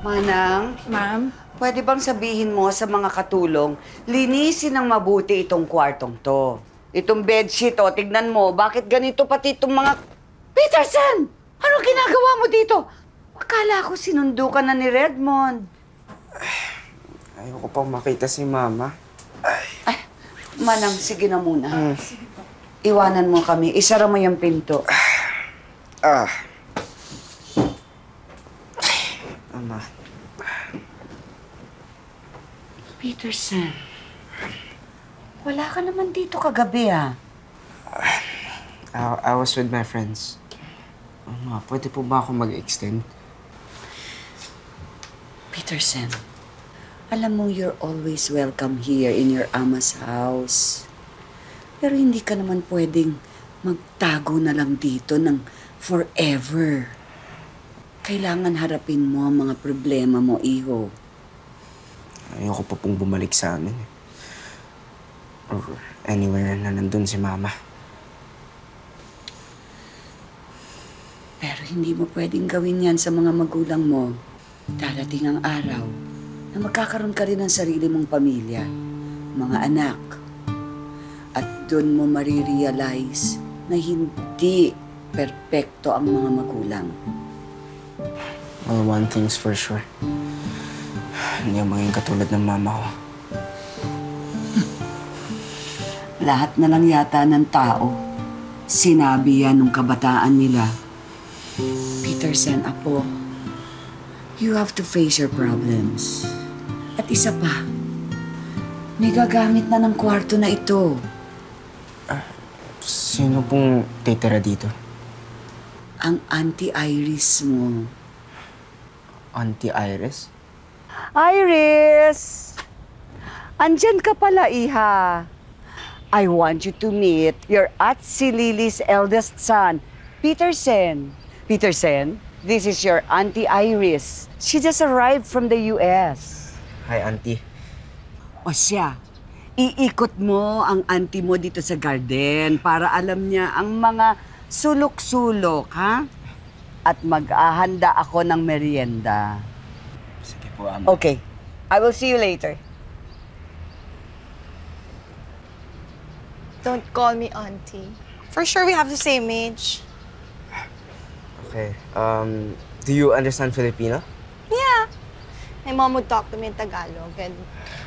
Manang, Ma'am? pwede bang sabihin mo sa mga katulong, linisin ng mabuti itong kwartong to. Itong bedsheet, o, tignan mo, bakit ganito pati itong mga... Peterson! Anong ginagawa mo dito? Akala ko sinundo ka na ni Redmond. Ayoko pang makita si Mama. Ay, Manang, sige na muna. Iwanan mo kami. Isara mo yung pinto. Mama. Peterson, wala ka naman dito kagabi, ah. I was with my friends. Mama, pwede po ba ako mag-extend? Peterson, alam mong you're always welcome here in your ama's house. Pero hindi ka naman pwedeng magtago na lang dito ng forever. Kailangan harapin mo ang mga problema mo, iho. Ayoko pa pong bumalik sa amin. Or anywhere na nandun si Mama. Pero hindi mo pwedeng gawin yan sa mga magulang mo. Darating ang araw na magkakaroon ka rin ng sarili mong pamilya, mga anak. At doon mo marirealize na hindi perpekto ang mga magulang. Well, one thing's for sure. Hindi ako maging katulad ng Mama ko. Lahat na lang yata ng tao, sinabi yan nung kabataan nila. Peterson, apo, you have to face your problems. At isa pa, may gagamit na ng kwarto na ito. Sino pong titira dito? Ang Auntie Iris mo. Auntie Iris? Iris! Andyan ka pala, iha. I want you to meet your Atsi Lily's eldest son, Peterson. Peterson, this is your Auntie Iris. She just arrived from the US. Hi, Auntie. O siya, iikot mo ang auntie mo dito sa garden para alam niya ang mga sulok-sulok, ha? At mag-ahanda ako ng merienda. Sige po, Ama. Okay, I will see you later. Don't call me auntie. For sure we have the same age. Okay. Do you understand Filipino? Yeah. My mom would talk to me in Tagalog and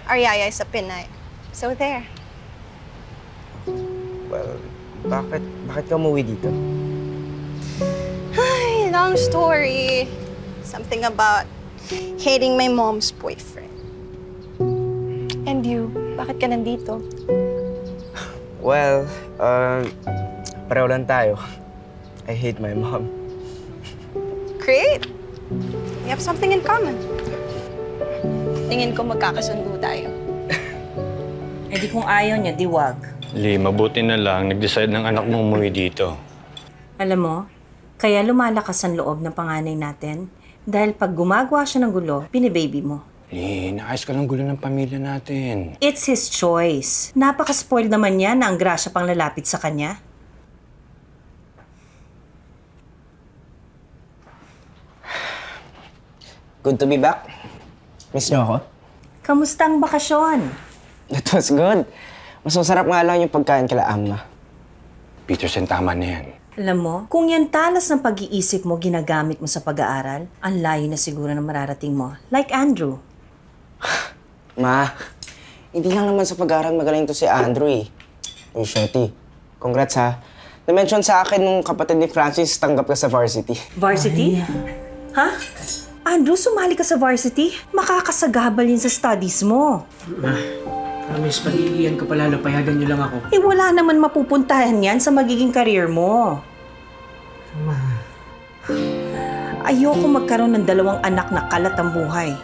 our yaya is a Pinay. So there. Well, bakit ka umuwi dito? Ay, long story. Something about hating my mom's boyfriend. And you, bakit ka nandito? Well, pareho lang tayo. I hate my mom. Great. We have something in common. Tingin ko magkakasundo tayo. Eh di kung ayaw niya, di wag. Lee, mabuti na lang nag-decide ng anak mo umuwi dito. Alam mo, kaya lumalakas ang loob ng panganay natin dahil pag gumagawa siya ng gulo, binibaby mo. Lee, naayos ka lang gulo ng pamilya natin. It's his choice. Napaka-spoiled naman niya na ang grasya pang lalapit sa kanya. Good to be back. Miss niyo ako? Kamusta ang bakasyon? That was good. Mas masarap nga lang yung pagkain kila Ama. Peterson, tama na yan. Alam mo, kung yan talas ng pag-iisip mo ginagamit mo sa pag-aaral, ang layo na siguro na mararating mo. Like Andrew. Ma, hindi lang naman sa pag-aaral magaling to si Andrew eh. Uy, Shorty, congrats ha. Na-mention sa akin nung kapatid ni Francis, tanggap ka sa varsity. Varsity? Ha? Andrew, sumali ka sa varsity? Makakasagabal yun sa studies mo. Ma, promise, pag-iiyan ko pala, payagan niyo lang ako. Eh, wala naman mapupuntahan yan sa magiging career mo. Ma. Ayoko magkaroon ng 2 anak na kalat ang buhay.